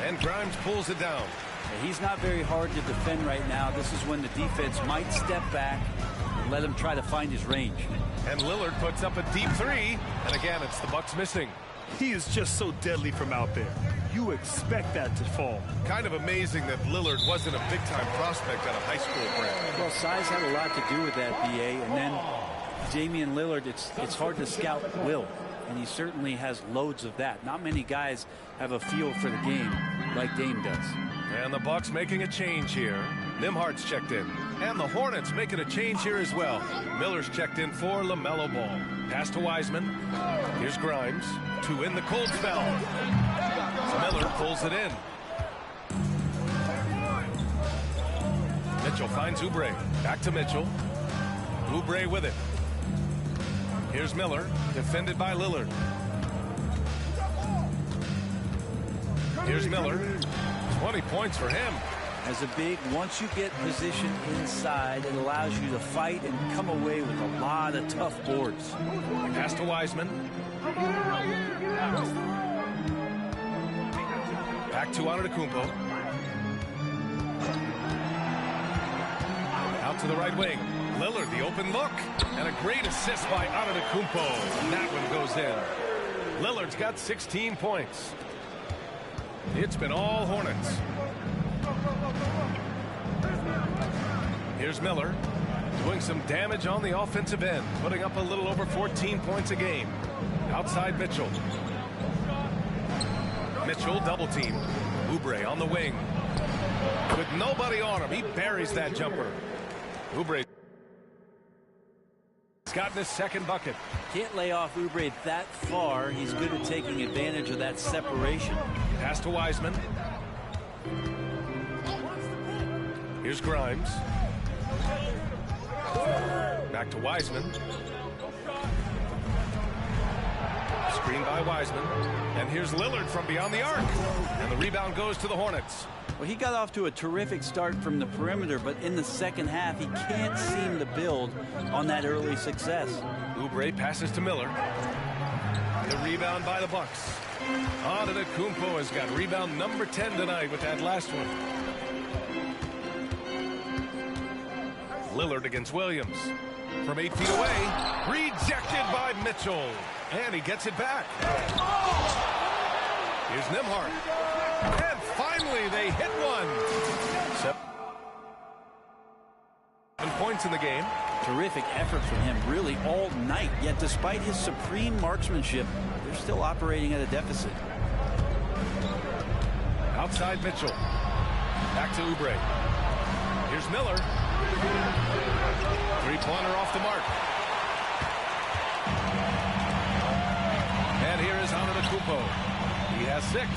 Speaker 2: And Grimes pulls it down.
Speaker 3: He's not very hard to defend right now. This is when the defense might step back and let him try to find his range.
Speaker 2: And Lillard puts up a deep 3. And again, it's the Bucks missing.
Speaker 4: He is just so deadly from out there. You expect that to fall.
Speaker 2: Kind of amazing that Lillard wasn't a big-time prospect out of high school, Brad.
Speaker 3: Well, size had a lot to do with that, B.A. And then Damian Lillard, it's hard to scout will. And he certainly has loads of that. Not many guys have a feel for the game like Dame does.
Speaker 2: And the Bucks making a change here. Nembhard's checked in. And the Hornets making a change here as well. Miller's checked in for LaMelo Ball. Pass to Wiseman. Here's Grimes. 2 in the cold spell. Miller pulls it in. Mitchell finds Oubre. Back to Mitchell. Oubre with it. Here's Miller, defended by Lillard. Here's Miller. 20 points for him.
Speaker 3: As a big, once you get positioned inside, it allows you to fight and come away with a lot of tough boards.
Speaker 2: Pass to Wiseman. Back to Antetokounmpo. Out to the right wing. Lillard, the open look. And a great assist by Antetokounmpo. And that one goes in. Lillard's got 16 points. It's been all Hornets. Here's Miller doing some damage on the offensive end, putting up a little over 14 points a game. Outside Mitchell. Mitchell double team. Oubre on the wing. With nobody on him, he buries that jumper. Oubre's gotten his second bucket.
Speaker 3: Can't lay off Oubre that far. He's good at taking advantage of that separation.
Speaker 2: Pass to Wiseman. Here's Grimes. Back to Wiseman. Screen by Wiseman. And here's Lillard from beyond the arc. And the rebound goes to the Hornets.
Speaker 3: Well, he got off to a terrific start from the perimeter, but in the second half, he can't seem to build on that early success.
Speaker 2: Oubre passes to Miller. The rebound by the Bucks. Antetokounmpo has got rebound number 10 tonight with that last one. Lillard against Williams. From 8 feet away. Rejected by Mitchell. And he gets it back. Here's Nembhard. And finally they hit one. 7 points in the game.
Speaker 3: Terrific effort from him really all night. Yet despite his supreme marksmanship, they're still operating at a deficit.
Speaker 2: Outside Mitchell. Back to Oubre. Here's Miller. Three-pointer off the mark. And here is Antetokounmpo. He has 6.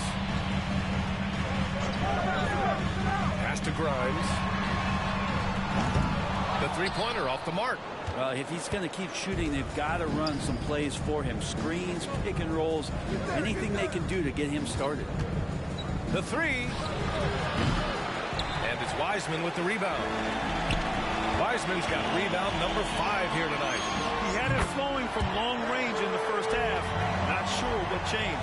Speaker 2: Pass to Grimes. The three-pointer off the mark.
Speaker 3: Well, if he's going to keep shooting, they've got to run some plays for him. Screens, pick and rolls, anything they can do to get him started.
Speaker 2: The three. And it's Wiseman with the rebound. Wiseman's got rebound number 5 here tonight.
Speaker 4: He had it flowing from long range in the first half. Not sure what changed.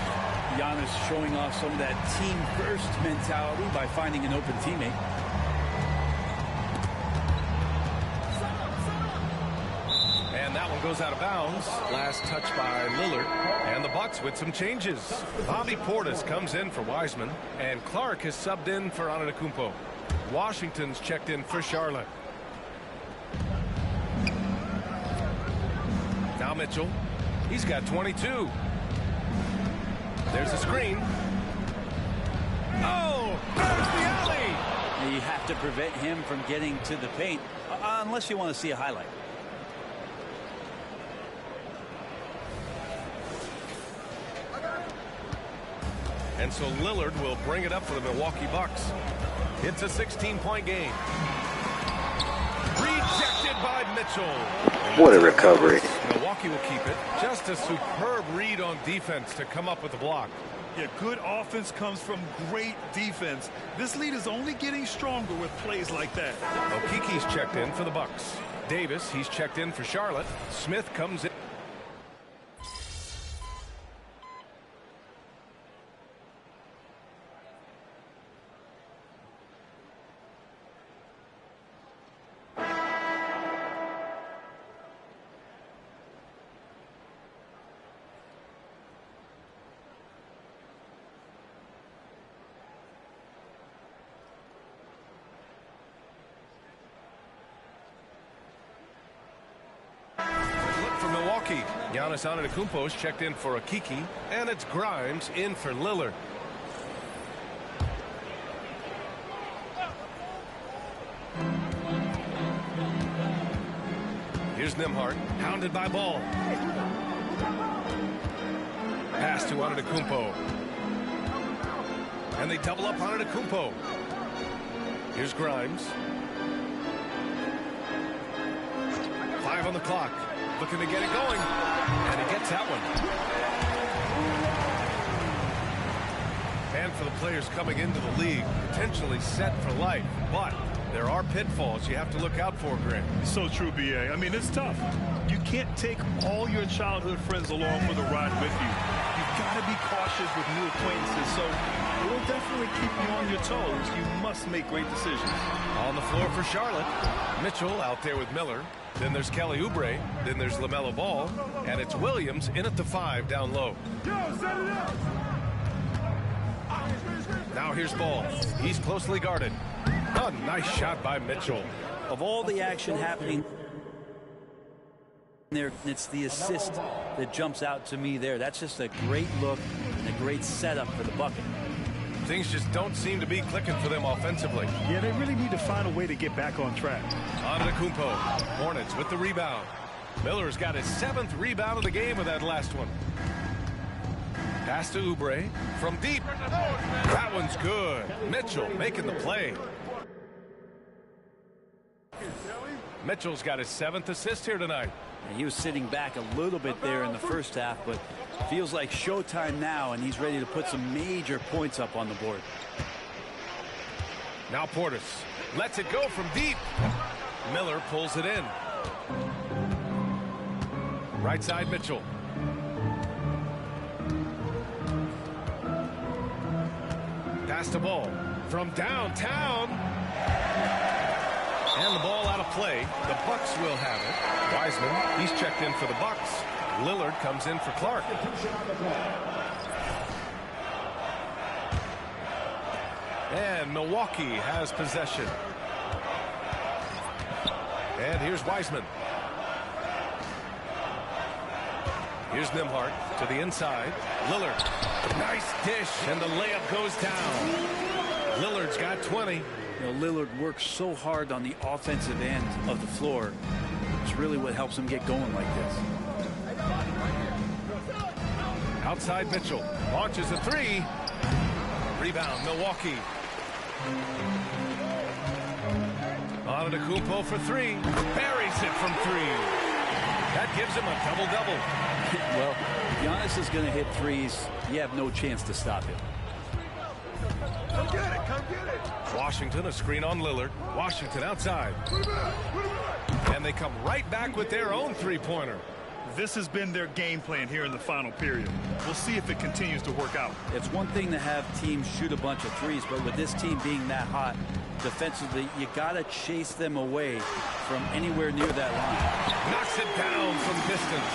Speaker 3: Giannis showing off some of that team-first mentality by finding an open teammate.
Speaker 2: And that one goes out of bounds. Last touch by Lillard. And the Bucks with some changes. Bobby Portis comes in for Wiseman. And Clark has subbed in for Antetokounmpo. Washington's checked in for Charlotte. Now Mitchell. He's got 22. There's a screen. Oh, there's the alley.
Speaker 3: You have to prevent him from getting to the paint, unless you want to see a highlight.
Speaker 2: And so Lillard will bring it up for the Milwaukee Bucks. It's a 16-point game. Rejected by Mitchell.
Speaker 10: What a recovery.
Speaker 2: Milwaukee will keep it. Just a superb read on defense to come up with the block.
Speaker 4: Yeah, good offense comes from great defense. This lead is only getting stronger with plays like that.
Speaker 2: Okiki's checked in for the Bucks. Davis, he's checked in for Charlotte. Smith comes in. Giannis Antetokounmpo's checked in for Okiki, and it's Grimes in for Lillard. Here's Nembhard, hounded by Ball. Pass to Antetokounmpo. And they double up Antetokounmpo. Here's Grimes. 5 on the clock. Looking to get it going. And he gets that one. And for the players coming into the league, potentially set for life. But there are pitfalls you have to look out for, Grant.
Speaker 4: So true, B.A. I mean, it's tough. You can't take all your childhood friends along for the ride with you. You've got to be cautious with new acquaintances, so it will definitely keep you on your toes. You must make great decisions.
Speaker 2: On the floor for Charlotte, Mitchell out there with Miller. Then there's Kelly Oubre. Then there's LaMelo Ball. And it's Williams in at the 5 down low. Now here's Ball. He's closely guarded. A nice shot by Mitchell.
Speaker 3: Of all the action happening there, it's the assist that jumps out to me there. That's just a great look and a great setup for the bucket.
Speaker 2: Things just don't seem to be clicking for them offensively.
Speaker 4: Yeah, they really need to find a way to get back on track.
Speaker 2: Antetokounmpo, Hornets with the rebound. Miller's got his 7th rebound of the game with that last one. Pass to Oubre from deep. That one's good. Mitchell making the play. Mitchell's got his 7th assist here tonight.
Speaker 3: And he was sitting back a little bit there in the first half, but feels like showtime now, and he's ready to put some major points up on the board.
Speaker 2: Now Portis lets it go from deep. Miller pulls it in. Right side Mitchell. Pass the ball from downtown. And the ball out of play. The Bucks will have it. Wiseman, he's checked in for the Bucks. Lillard comes in for Clark. And Milwaukee has possession. And here's Wiseman. Here's Nembhard to the inside. Lillard. Nice dish, and the layup goes down. Lillard's got 20.
Speaker 3: You know, Lillard works so hard on the offensive end of the floor. It's really what helps him get going like this.
Speaker 2: Outside Mitchell. Launches a 3. Rebound, Milwaukee. Antetokounmpo for 3. Buries it from 3. That gives him a double-double.
Speaker 3: Well, Giannis is going to hit threes. You have no chance to stop him.
Speaker 1: Come get it, come get it.
Speaker 2: Washington, a screen on Lillard. Washington outside. And they come right back with their own three-pointer.
Speaker 4: This has been their game plan here in the final period. We'll see if it continues to work out.
Speaker 3: It's one thing to have teams shoot a bunch of threes, but with this team being that hot defensively, you got to chase them away from anywhere near that line.
Speaker 2: Knocks it down from distance.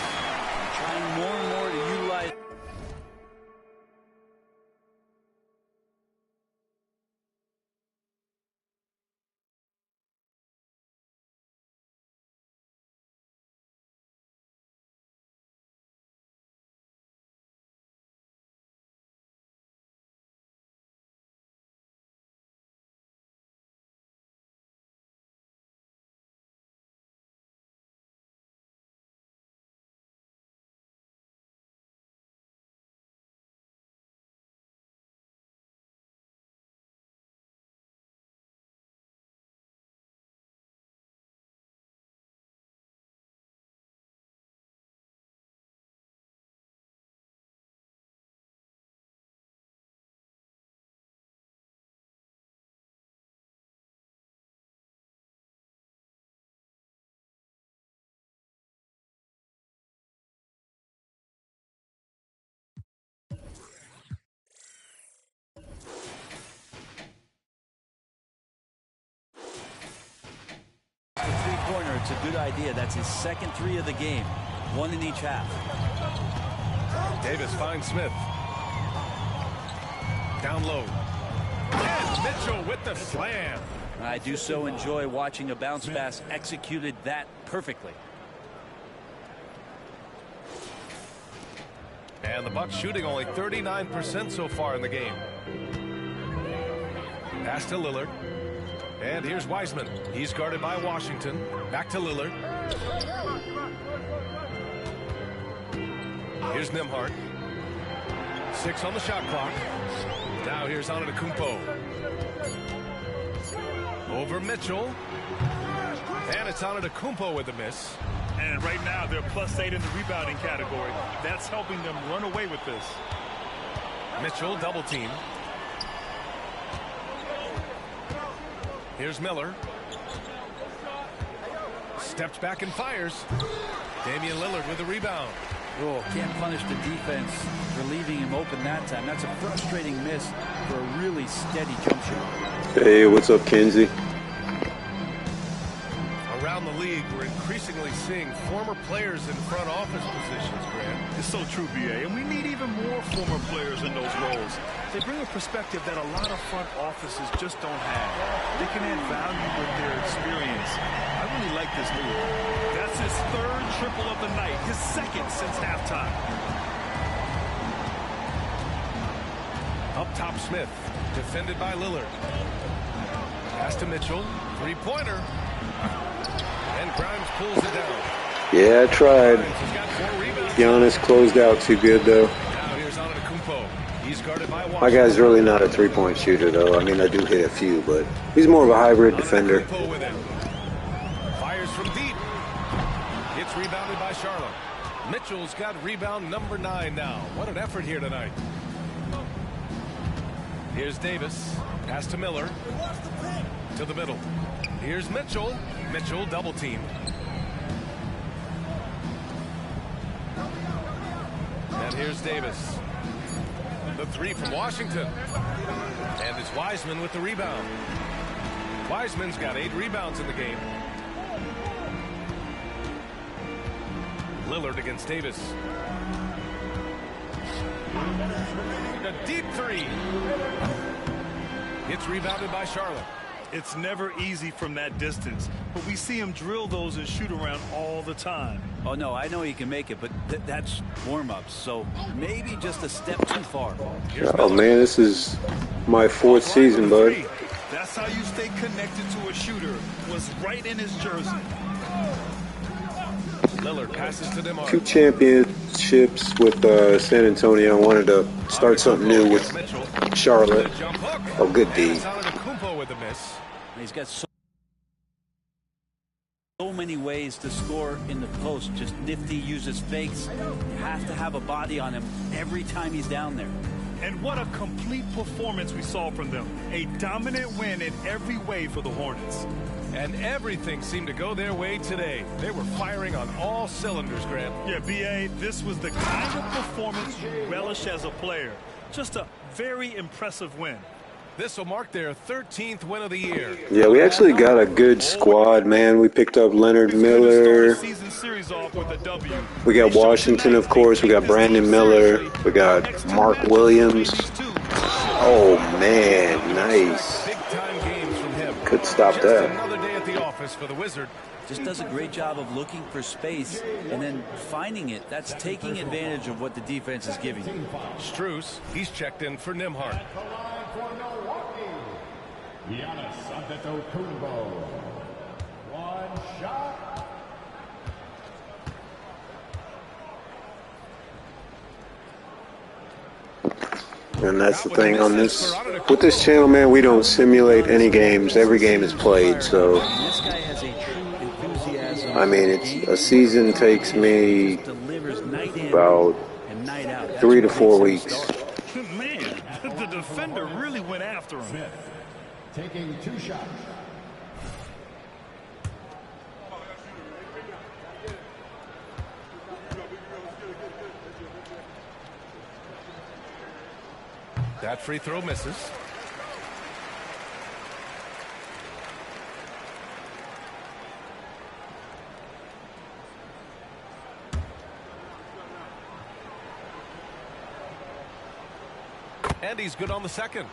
Speaker 3: Trying more and more to utilize. Three-pointer, it's a good idea. That's his second 3 of the game. 1 in each half.
Speaker 2: Davis finds Smith. Down low. And Mitchell with the slam.
Speaker 3: I do so enjoy watching a bounce pass executed that perfectly.
Speaker 2: And the Bucks shooting only 39% so far in the game. Pass to Lillard. And here's Wiseman. He's guarded by Washington. Back to Lillard. Here's Nembhard. 6 on the shot clock. Now here's Antetokounmpo. Over Mitchell. And it's Antetokounmpo with the miss.
Speaker 4: And right now they're +8 in the rebounding category. That's helping them run away with this.
Speaker 2: Mitchell double team. Here's Miller. Steps back and fires. Damian Lillard with the rebound.
Speaker 3: Oh, can't punish the defense for leaving him open that time. That's a frustrating miss for a really steady jump shot.
Speaker 10: Hey, what's up, Kenzie?
Speaker 2: Around the league, we're increasingly seeing former players in front office positions, Grant.
Speaker 4: It's so true, B.A., and we need even more former players in those roles. They bring a perspective that a lot of front offices just don't have. They can add value with their experience. I really like this move. That's his third triple of the night, his second since halftime.
Speaker 2: Up top, Smith, defended by Lillard. Pass to Mitchell, three-pointer. And Grimes pulls it down.
Speaker 10: Yeah, I tried. Giannis closed out too good, though.
Speaker 2: Now here's Antetokounmpo. He's guarded by Washington.
Speaker 10: My guy's really not a three-point shooter, though. I mean, I do hit a few, but he's more of a hybrid defender.
Speaker 2: Fires from deep. Gets rebounded by Charlotte. Mitchell's got rebound number 9 now. What an effort here tonight. Here's Davis. Pass to Miller. To the middle. Here's Mitchell. Mitchell double team. And here's Davis. The three from Washington. And it's Wiseman with the rebound. Wiseman's got 8 rebounds in the game. Lillard against Davis. A deep three. It's rebounded by Charlotte.
Speaker 4: It's never easy from that distance, but we see him drill those and shoot around all the time.
Speaker 3: Oh, no, I know he can make it, but that's warm-ups, so maybe just a step too far.
Speaker 10: Oh, man, this is my 4th season, bud.
Speaker 4: That's how you stay connected to a shooter. Was right in his jersey.
Speaker 2: Lillard passes to DeMar.
Speaker 10: 2 championships with San Antonio. I wanted to start something new with Charlotte. Oh, good D.
Speaker 3: He's got so many ways to score in the post. Just nifty, uses fakes. You have to have a body on him every time he's down there.
Speaker 4: And what a complete performance we saw from them. A dominant win in every way for the Hornets.
Speaker 2: And everything seemed to go their way today. They were firing on all cylinders, Grant.
Speaker 4: Yeah, B.A., this was the kind of performance you relish as a player. Just a very impressive win.
Speaker 2: This will mark their 13th win of the year.
Speaker 10: Yeah, we actually got a good squad, man. We picked up Leonard Miller. We got Washington, of course. We got Brandon Miller. We got Mark Williams. Oh, man, nice. Could stop that.
Speaker 2: Another day at the office for the Wizard.
Speaker 3: Just does a great job of looking for space and then finding it. That's taking advantage of what the defense is giving you.
Speaker 2: Strus, he's checked in for Nembhard.
Speaker 6: Giannis Antetokounmpo. 1 shot.
Speaker 10: And that's the thing on this, with this channel, man, we don't simulate any games. Every game is played, so, I mean, a season takes me about 3 to 4 weeks.
Speaker 4: Man, the defender really went after him.
Speaker 6: Taking 2 shots.
Speaker 2: That free throw misses. And he's good on the second.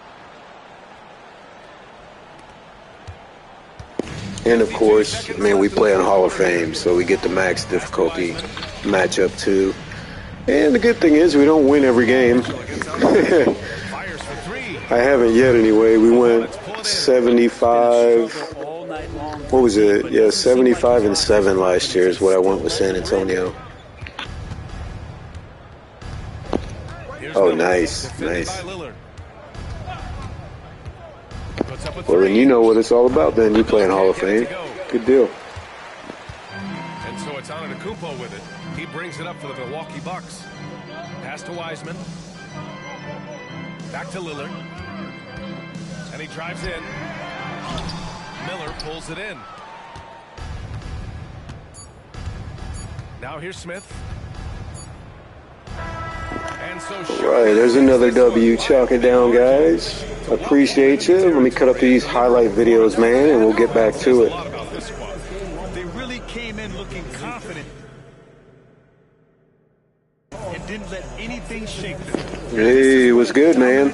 Speaker 10: And of course, I mean, we play on Hall of Fame, so we get the max difficulty matchup too. And the good thing is we don't win every game. I haven't yet anyway. We went 75. What was it? Yeah, 75-7 last year is what I went with San Antonio. Oh, nice, nice. Well, then you know what it's all about then. You play in Hall of Fame. Good deal.
Speaker 2: And so it's Antetokounmpo with it. He brings it up for the Milwaukee Bucks. Pass to Wiseman. Back to Lillard. And he drives in. Miller pulls it in. Now here's Smith. And so
Speaker 10: All right, there's another W. Chalk it down, guys. Appreciate you. Let me cut up these highlight videos, man, and we'll get back to it.
Speaker 4: They really came in looking confident and didn't let anything shake them.
Speaker 10: Hey, what's good, man?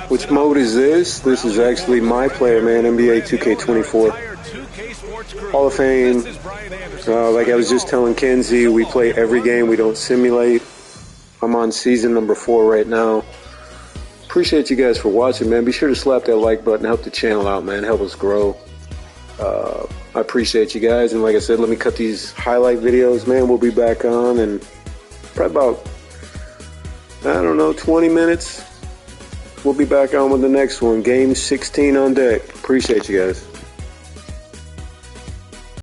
Speaker 10: Which mode is this? This is actually my player, man, NBA 2K24. Hall of Fame. Like I was just telling Kenzie, we play every game. We don't simulate. I'm on season number 4 right now. Appreciate you guys for watching, man. Be sure to slap that like button. Help the channel out, man. Help us grow. I appreciate you guys. And like I said, let me cut these highlight videos, man. We'll be back on in probably about, I don't know, 20 minutes. We'll be back on with the next one. Game 16 on deck. Appreciate you guys.